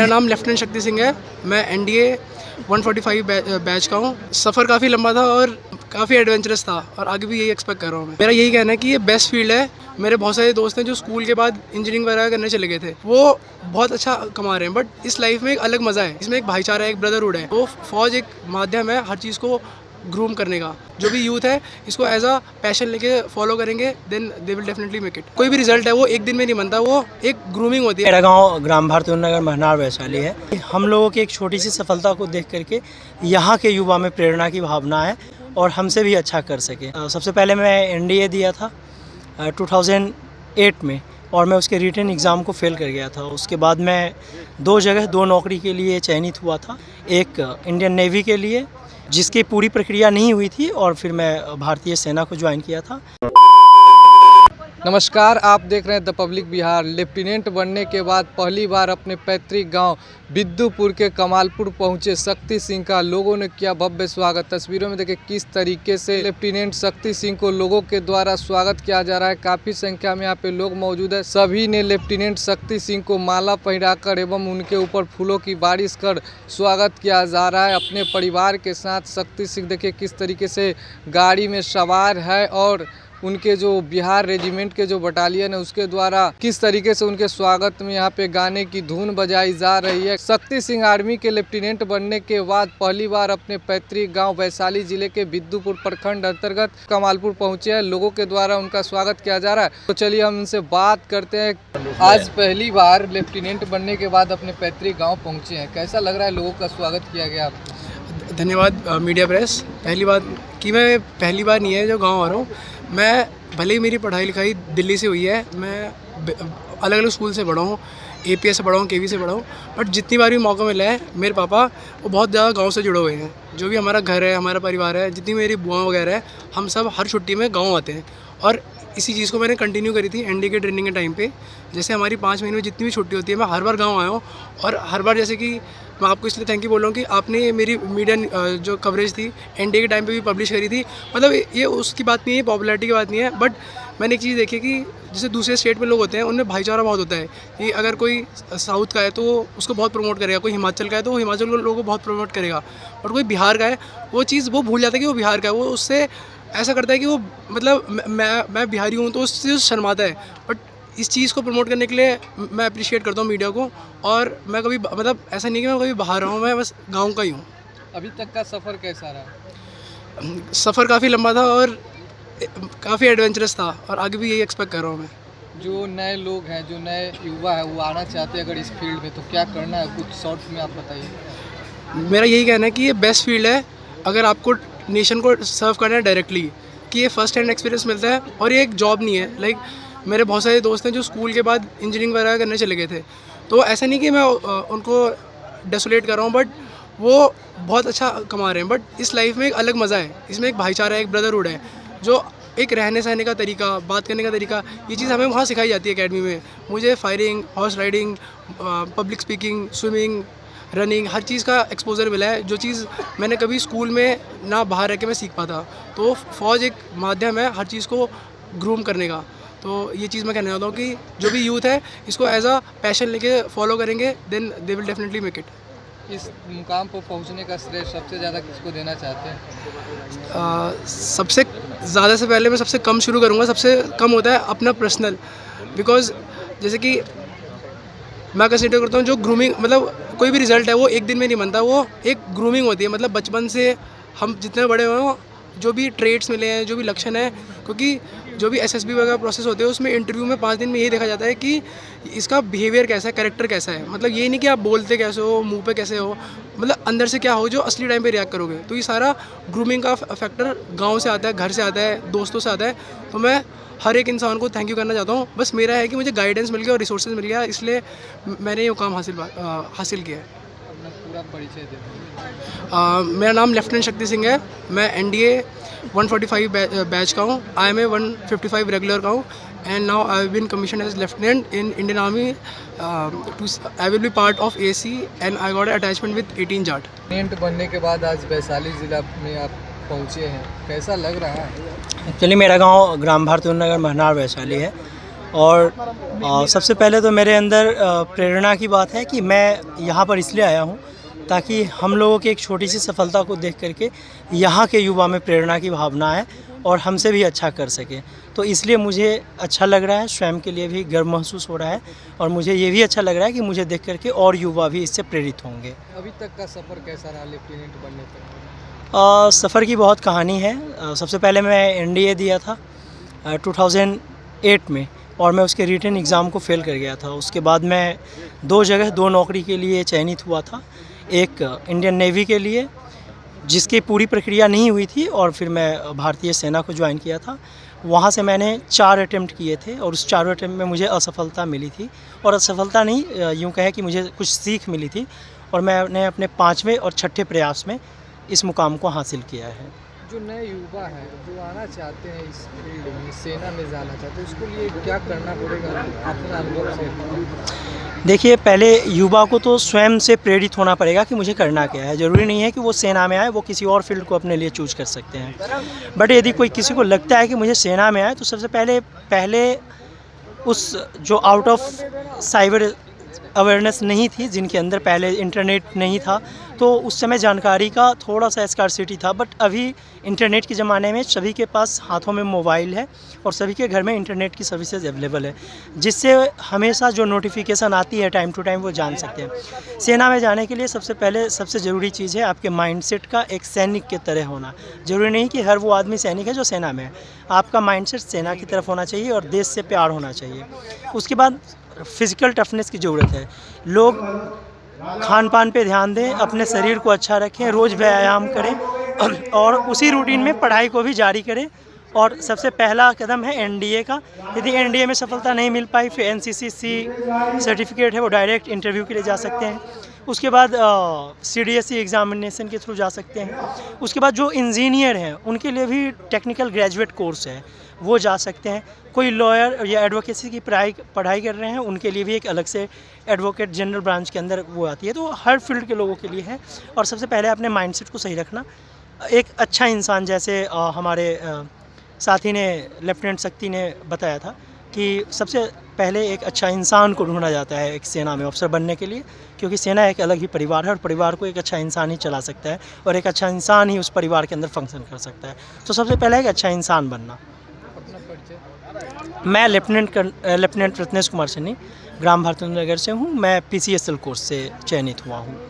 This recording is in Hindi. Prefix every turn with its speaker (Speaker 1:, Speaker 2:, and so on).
Speaker 1: मेरा नाम लेफ्टिनेंट शक्ति सिंह है। मैं एनडीए 145 बैच का हूँ। सफ़र काफ़ी लंबा था और काफ़ी एडवेंचरस था और आगे भी यही एक्सपेक्ट कर रहा हूँ मैं। मेरा यही कहना है कि ये बेस्ट फील्ड है। मेरे बहुत सारे दोस्त हैं जो स्कूल के बाद इंजीनियरिंग वगैरह करने चले गए थे, वो बहुत अच्छा कमा रहे हैं, बट इस लाइफ में एक अलग मज़ा है। इसमें एक भाईचारा है, एक ब्रदरहुड है। वो फौज एक माध्यम है हर चीज़ को ग्रूम करने का। जो भी यूथ है इसको एज अ पैशन लेके फॉलो करेंगे, then they will definitely make it. कोई भी रिजल्ट है वो एक दिन में नहीं बनता, वो एक ग्रूमिंग होती है।
Speaker 2: मेरा गांव ग्राम भारती नगर महनार वैशाली है। हम लोगों की एक छोटी सी सफलता को देख करके यहाँ के युवा में प्रेरणा की भावना है और हमसे भी अच्छा कर सके। सबसे पहले मैं एनडीए दिया था 2008 में और मैं उसके रिटन एग्ज़ाम को फेल कर गया था। उसके बाद मैं दो नौकरी के लिए चयनित हुआ था। एक इंडियन नेवी के लिए जिसकी पूरी प्रक्रिया नहीं हुई थी और फिर मैं भारतीय सेना को ज्वाइन किया था।
Speaker 3: नमस्कार, आप देख रहे हैं द पब्लिक बिहार। लेफ्टिनेंट बनने के बाद पहली बार अपने पैतृक गांव बिद्दुपुर के कमालपुर पहुंचे शक्ति सिंह का लोगों ने किया भव्य स्वागत। तस्वीरों में देखें किस तरीके से लेफ्टिनेंट शक्ति सिंह को लोगों के द्वारा स्वागत किया जा रहा है। काफ़ी संख्या में यहाँ पे लोग मौजूद है। सभी ने लेफ्टिनेंट शक्ति सिंह को माला पहनाकर एवं उनके ऊपर फूलों की बारिश कर स्वागत किया जा रहा है। अपने परिवार के साथ शक्ति सिंह देखिए किस तरीके से गाड़ी में सवार है और उनके जो बिहार रेजिमेंट के जो बटालियन है उसके द्वारा किस तरीके से उनके स्वागत में यहाँ पे गाने की धुन बजाई जा रही है। शक्ति सिंह आर्मी के लेफ्टिनेंट बनने के बाद पहली बार अपने पैतृक गांव वैशाली जिले के बिद्दुपुर प्रखंड अंतर्गत कमालपुर पहुंचे हैं। लोगों के द्वारा उनका स्वागत किया जा रहा है, तो चलिए हम उनसे बात करते हैं। आज पहली बार लेफ्टिनेंट बनने के बाद अपने पैतृक गाँव पहुँचे हैं, कैसा लग रहा है? लोगों का स्वागत किया गया आपको?
Speaker 1: धन्यवाद मीडिया प्रेस। पहली बात कि मैं पहली बार नहीं है जो गांव आ रहा हूँ। मैं भले ही मेरी पढ़ाई लिखाई दिल्ली से हुई है, मैं अलग अलग स्कूल से पढ़ा हूँ, एपीएस से पढ़ा हूँ, केवी से पढ़ा हूँ, बट जितनी बार भी मौका मिला है मेरे पापा वो बहुत ज़्यादा गांव से जुड़े हुए हैं। जो भी हमारा घर है, हमारा परिवार है, जितनी मेरी बुआ वगैरह है, हम सब हर छुट्टी में गाँव आते हैं। और इसी चीज़ को मैंने कंटिन्यू करी थी एनडीए के ट्रेनिंग के टाइम पे। जैसे हमारी 5 महीने में जितनी भी छुट्टी होती है मैं हर बार गांव आया हूँ। और हर बार जैसे कि मैं आपको इसलिए थैंक यू बोल रहा हूँ कि आपने मेरी मीडिया जो कवरेज थी एनडीए के टाइम पे भी पब्लिश करी थी। मतलब ये उसकी बात नहीं है, पॉपुलैरिटी की बात नहीं है, बट मैंने एक चीज़ देखी कि जैसे दूसरे स्टेट में लोग होते हैं उनमें भाईचारा बहुत होता है कि अगर कोई साउथ का है तो उसको बहुत प्रमोट करेगा, कोई हिमाचल का है तो वो हिमाचल के लोगों को बहुत प्रमोट करेगा, और कोई बिहार का है वो चीज़ वो भूल जाता है कि वो बिहार का है। वो उससे ऐसा करता है कि वो मतलब मैं बिहारी हूँ तो उससे शर्माता है। बट इस चीज़ को प्रमोट करने के लिए मैं अप्रिशिएट करता हूँ मीडिया को। और मैं कभी मतलब ऐसा नहीं कि मैं कभी बाहर रहा हूँ, मैं बस गांव का ही हूँ।
Speaker 3: अभी तक का सफ़र कैसा रहा?
Speaker 1: सफ़र काफ़ी लंबा था और काफ़ी एडवेंचरस था और आगे भी यही एक्सपेक्ट कर रहा हूँ मैं।
Speaker 3: जो नए लोग हैं, जो नए युवा है, वो आना चाहते हैं अगर इस फील्ड में, तो क्या करना है? कुछ शॉर्ट में आप बताइए।
Speaker 1: मेरा यही कहना है कि ये बेस्ट फील्ड है अगर आपको नेशन को सर्व करना है डायरेक्टली, कि ये फर्स्ट हैंड एक्सपीरियंस मिलता है और ये एक जॉब नहीं है। लाइक मेरे बहुत सारे दोस्त हैं जो स्कूल के बाद इंजीनियरिंग वगैरह करने चले गए थे, तो ऐसा नहीं कि मैं उनको डेसोलेट कर रहा हूँ, बट वो बहुत अच्छा कमा रहे हैं। बट इस लाइफ में एक अलग मज़ा है। इसमें एक भाईचारा है, एक ब्रदरहुड है। जो एक रहने सहने का तरीका, बात करने का तरीका, ये चीज़ हमें वहाँ सिखाई जाती है एकेडमी में। मुझे firing, horse riding, public speaking, swimming, running, हर चीज़ का एक्सपोजर मिला है, जो चीज़ मैंने कभी स्कूल में ना बाहर रह के मैं सीख पाता। तो फ़ौज एक माध्यम है हर चीज़ को ग्रूम करने का। तो ये चीज़ मैं कहना चाहता हूँ कि जो भी यूथ है इसको एज अ पैशन लेके फॉलो करेंगे, then they will definitely make it.
Speaker 3: इस मुकाम पर पहुंचने का श्रेय सबसे ज़्यादा किसको देना चाहते हैं?
Speaker 1: सबसे ज़्यादा से पहले मैं सबसे कम शुरू करूँगा। सबसे कम होता है अपना पर्सनल, बिकॉज जैसे कि मैं कंसिडर करता हूँ जो ग्रूमिंग, मतलब कोई भी रिज़ल्ट है वो एक दिन में नहीं बनता, वो एक ग्रूमिंग होती है। मतलब बचपन से हम जितने बड़े हुए हैं, जो भी ट्रेड्स मिले हैं, जो भी लक्षण है, क्योंकि जो भी एसएसबी वगैरह प्रोसेस होते हैं उसमें इंटरव्यू में 5 दिन में यही देखा जाता है कि इसका बिहेवियर कैसा है, कैरेक्टर कैसा है। मतलब ये नहीं कि आप बोलते कैसे हो, मुंह पे कैसे हो, मतलब अंदर से क्या हो जो असली टाइम पे रिएक्ट करोगे। तो ये सारा ग्रूमिंग का फैक्टर गांव से आता है, घर से आता है, दोस्तों से आता है। तो मैं हर एक इंसान को थैंक यू करना चाहता हूँ। बस मेरा है कि मुझे गाइडेंस मिल गया और रिसोर्सेज मिल गया, इसलिए मैंने ये काम हासिल किया है।
Speaker 3: अपना पूरा परिचय देते
Speaker 1: मेरा नाम लेफ्टिनेंट शक्ति सिंह है। मैं एनडीए 145 बैच का हूँ। आई एम ए 155 रेगुलर का हूँ and now I have been commission as lieutenant in Indian Army. I will be part of AC and I got attachment with 18 Jat.
Speaker 3: Lieutenant बनने के बाद आज वैशाली ज़िला में आप पहुँचे हैं, कैसा लग रहा है?
Speaker 2: एक्चुअली मेरा गांव ग्राम भारती नगर महनार वैशाली है और सबसे पहले तो मेरे अंदर प्रेरणा की बात है कि मैं यहाँ पर इसलिए आया हूँ ताकि हम लोगों की एक छोटी सी सफलता को देख करके यहाँ के युवा में प्रेरणा की भावना है और हमसे भी अच्छा कर सके। तो इसलिए मुझे अच्छा लग रहा है, स्वयं के लिए भी गर्व महसूस हो रहा है और मुझे ये भी अच्छा लग रहा है कि मुझे देख करके और युवा भी इससे प्रेरित होंगे।
Speaker 3: अभी तक का सफ़र कैसा रहा लेफ्टिनेंट बनने तक?
Speaker 2: सफ़र की बहुत कहानी है। सबसे पहले मैं एनडीए दिया था 2008 में और मैं उसके रिटन एग्ज़ाम को फ़ेल कर गया था। उसके बाद मैं दो नौकरी के लिए चयनित हुआ था। एक इंडियन नेवी के लिए जिसकी पूरी प्रक्रिया नहीं हुई थी और फिर मैं भारतीय सेना को ज्वाइन किया था। वहाँ से मैंने 4 अटेम्प्ट किए थे और उस चारों अटेम्प्ट में मुझे असफलता मिली थी और असफलता नहीं, यूँ कहें कि मुझे कुछ सीख मिली थी और मैंने अपने 5वें और 6ठे प्रयास में इस मुकाम को हासिल किया है।
Speaker 3: जो नए युवा हैं जो आना चाहते हैं इस फील्ड में, सेना में जाना चाहते हैं, उसके लिए क्या करना पड़ेगा अपना अनुभव से?
Speaker 2: देखिए, पहले युवा को तो स्वयं से प्रेरित होना पड़ेगा कि मुझे करना क्या है। ज़रूरी नहीं है कि वो सेना में आए, वो किसी और फील्ड को अपने लिए चूज कर सकते हैं। बट यदि कोई किसी को लगता है कि मुझे सेना में आए तो सबसे पहले उस जो आउट ऑफ साइबर अवेयरनेस नहीं थी, जिनके अंदर पहले इंटरनेट नहीं था, तो उस समय जानकारी का थोड़ा सा स्कार्सिटी था। बट अभी इंटरनेट के ज़माने में सभी के पास हाथों में मोबाइल है और सभी के घर में इंटरनेट की सर्विसेज अवेलेबल है, जिससे हमेशा जो नोटिफिकेशन आती है टाइम टू टाइम वो जान सकते हैं। सेना में जाने के लिए सबसे ज़रूरी चीज़ है आपके माइंडसेट का एक सैनिक के तरह होना। ज़रूरी नहीं कि हर वो आदमी सैनिक है जो सेना में है। आपका माइंडसेट सेना की तरफ होना चाहिए और देश से प्यार होना चाहिए। उसके बाद फिज़िकल टफनेस की ज़रूरत है। लोग खान पान पे ध्यान दें, अपने शरीर को अच्छा रखें, रोज़ व्यायाम करें और उसी रूटीन में पढ़ाई को भी जारी करें। और सबसे पहला कदम है एनडीए का। यदि एनडीए में सफलता नहीं मिल पाई फिर एनसीसीसी सर्टिफिकेट है, वो डायरेक्ट इंटरव्यू के लिए जा सकते हैं। उसके बाद सीडीएसई एग्जामिनेशन के थ्रू जा सकते हैं। उसके बाद जो इंजीनियर हैं उनके लिए भी टेक्निकल ग्रेजुएट कोर्स है, वो जा सकते हैं। कोई लॉयर या एडवोकेसी की पढ़ाई कर रहे हैं, उनके लिए भी एक अलग से एडवोकेट जनरल ब्रांच के अंदर वो आती है। तो हर फील्ड के लोगों के लिए है। और सबसे पहले अपने माइंडसेट को सही रखना। एक अच्छा इंसान, जैसे हमारे साथी ने, लेफ्टिनेंट शक्ति ने बताया था कि सबसे पहले एक अच्छा इंसान को ढूंढा जाता है एक सेना में अफसर बनने के लिए, क्योंकि सेना एक अलग ही परिवार है और परिवार को एक अच्छा इंसान ही चला सकता है और एक अच्छा इंसान ही उस परिवार के अंदर फंक्शन कर सकता है। तो सबसे पहले एक अच्छा इंसान बनना।
Speaker 3: अपना परिचय?
Speaker 2: मैं लेफ्टिनेंट रत्नेश कुमार सैनी, ग्राम भारतेंद्र नगर से हूँ। मैं PCSL कोर्स से चयनित हुआ हूँ।